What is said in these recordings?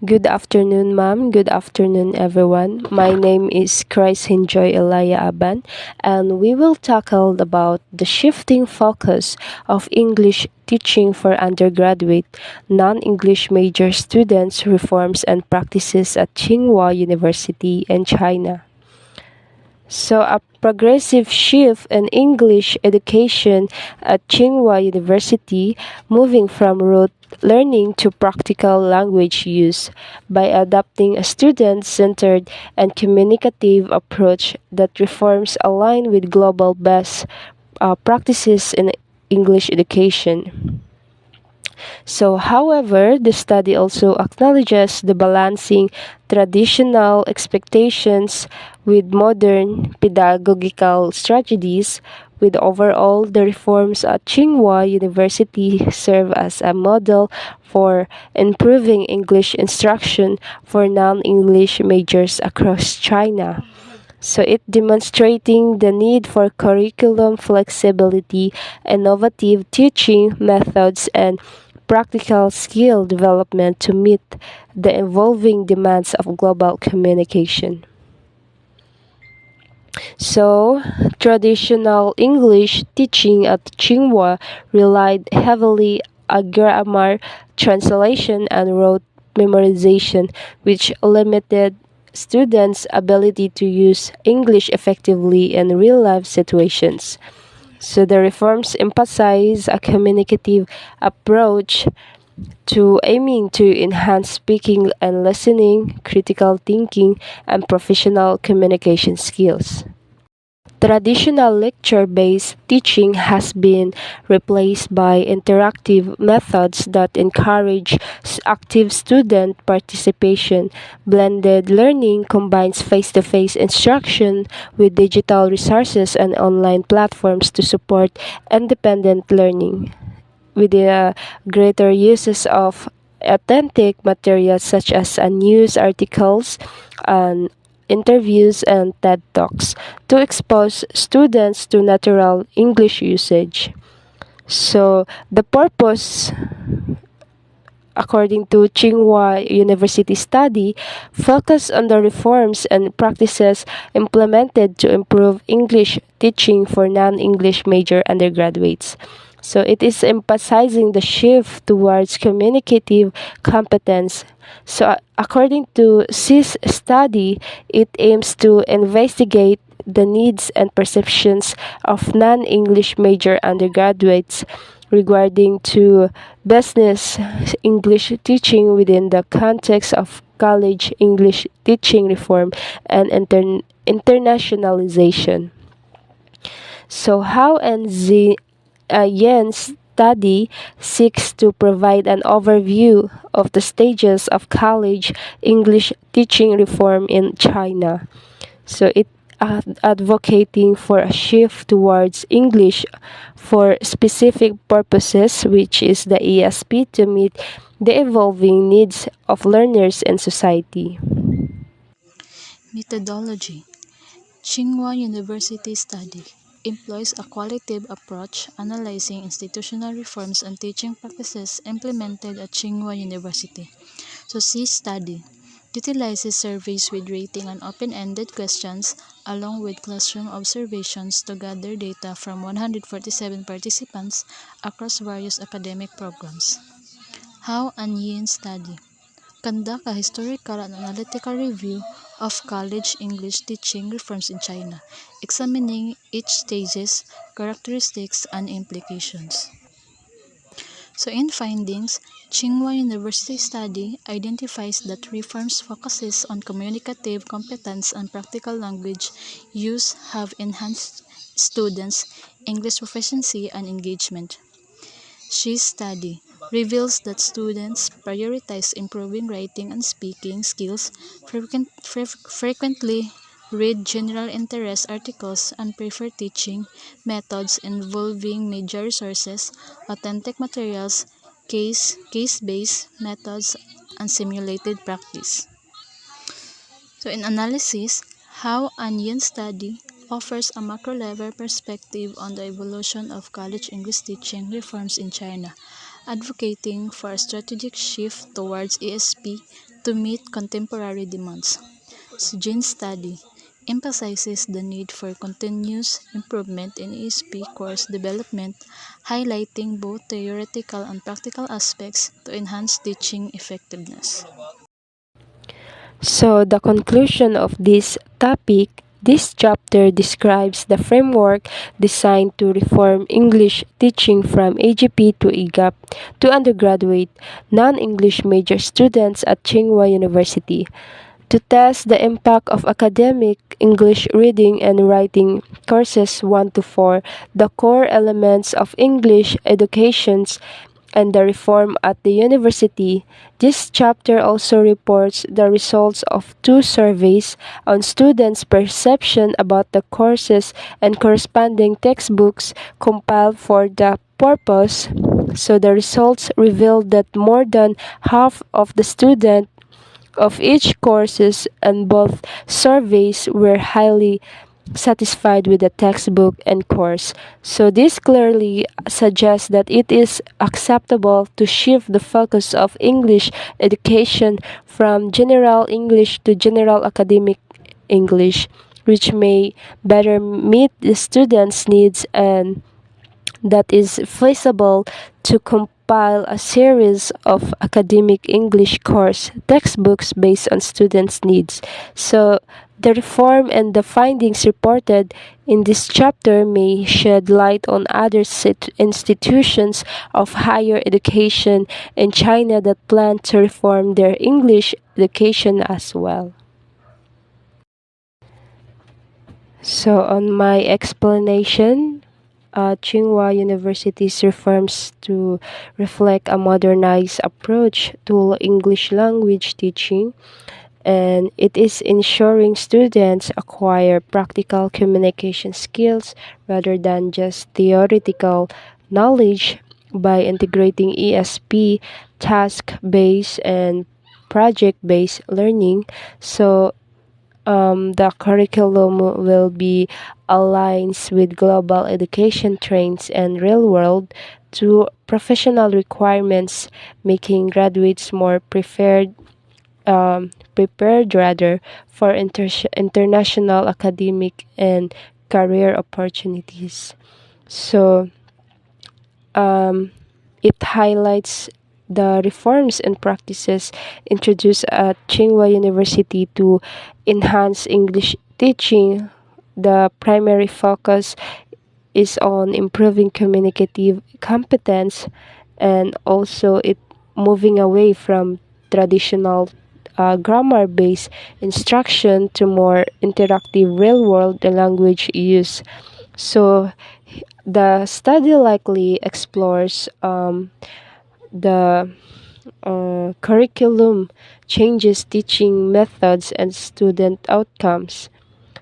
Good afternoon, ma'am. Good afternoon, everyone. My name is Chris Hinjoy Elaya Aban, and we will tackle about the shifting focus of English teaching for undergraduate, non-English major students, reforms and practices at Tsinghua University in China. So, a progressive shift in English education at Tsinghua University, moving from rote learning to practical language use by adopting a student centered and communicative approach that reforms align with global best practices in English education. So, however, the study also acknowledges the balancing traditional expectations with modern pedagogical strategies. With overall, the reforms at Tsinghua University serve as a model for improving English instruction for non-English majors across China. So it demonstrating the need for curriculum flexibility, innovative teaching methods, and practical skill development to meet the evolving demands of global communication. So, traditional English teaching at Tsinghua relied heavily on grammar, translation, and rote memorization, which limited students' ability to use English effectively in real life situations. So, the reforms emphasize a communicative approach to aiming to enhance speaking and listening, critical thinking, and professional communication skills. Traditional lecture based teaching has been replaced by interactive methods that encourage active student participation. Blended learning combines face to face instruction with digital resources and online platforms to support independent learning, with the greater uses of authentic materials such as news articles and interviews and TED Talks to expose students to natural English usage. So the purpose, according to Tsinghua University study, focus on the reforms and practices implemented to improve English teaching for non-English major undergraduates. So it is emphasizing the shift towards communicative competence. So according to this study, it aims to investigate the needs and perceptions of non-English major undergraduates regarding to business English teaching within the context of college English teaching reform and internationalization. So how and Yen's study seeks to provide an overview of the stages of college English teaching reform in China. So it advocating for a shift towards English for specific purposes, which is the ESP, to meet the evolving needs of learners and society. Methodology. Tsinghua University study employs a qualitative approach analyzing institutional reforms and teaching practices implemented at Tsinghua University. So C study utilizes surveys with rating and open-ended questions along with classroom observations to gather data from 147 participants across various academic programs. How and Yin study conduct a historical and analytical review of college English teaching reforms in China, examining each stage's characteristics and implications. So in findings, Tsinghua University study identifies that reforms focuses on communicative competence and practical language use have enhanced students' English proficiency and engagement. She study reveals that students prioritize improving writing and speaking skills, frequently read general interest articles, and prefer teaching methods involving major resources, authentic materials, case-based methods, and simulated practice. So in analysis, how Onion study offers a macro-level perspective on the evolution of college English teaching reforms in China, advocating for a strategic shift towards ESP to meet contemporary demands. Gene study emphasizes the need for continuous improvement in ESP course development, highlighting both theoretical and practical aspects to enhance teaching effectiveness. So, the conclusion of this chapter describes the framework designed to reform English teaching from AGP to EGAP to undergraduate non-English major students at Tsinghua University. To test the impact of academic English reading and writing courses 1 to 4, the core elements of English educations and the reform at the university, this chapter also reports the results of two surveys on students' perception about the courses and corresponding textbooks compiled for the purpose. So the results revealed that more than half of the students of each courses and both surveys were highly satisfied with the textbook and course. So this clearly suggests that it is acceptable to shift the focus of English education from general English to general academic English, which may better meet the students' needs and that is feasible to compile a series of academic English course textbooks based on students' needs. So, the reform and the findings reported in this chapter may shed light on other institutions of higher education in China that plan to reform their English education as well. So, on my explanation, Tsinghua University's reforms to reflect a modernized approach to English language teaching, and it is ensuring students acquire practical communication skills rather than just theoretical knowledge by integrating ESP, task-based, and project-based learning. So the curriculum will be aligns with global education trends and real world to professional requirements, making graduates more prepared rather for international academic and career opportunities. So um, it highlights the reforms and practices introduced at Tsinghua University to enhance English teaching. The primary focus is on improving communicative competence and also it moving away from traditional grammar based instruction to more interactive real world language use. So the study likely explores the curriculum changes teaching methods and student outcomes.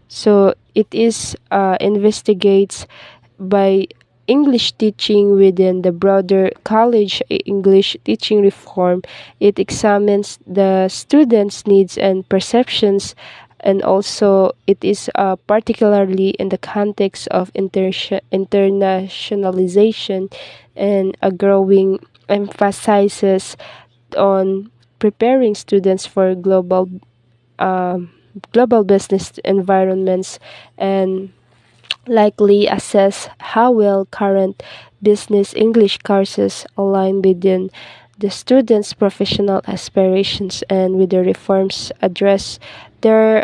So it is investigates by English teaching within the broader college English teaching reform. It examines the students' needs and perceptions, and also it is particularly in the context of internationalization and a growing emphasizes on preparing students for um, global business environments and likely assess how well current business English courses align within the students' professional aspirations and with the reforms address their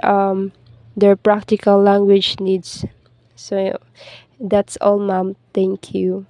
practical language needs. So that's all, ma'am. Thank you.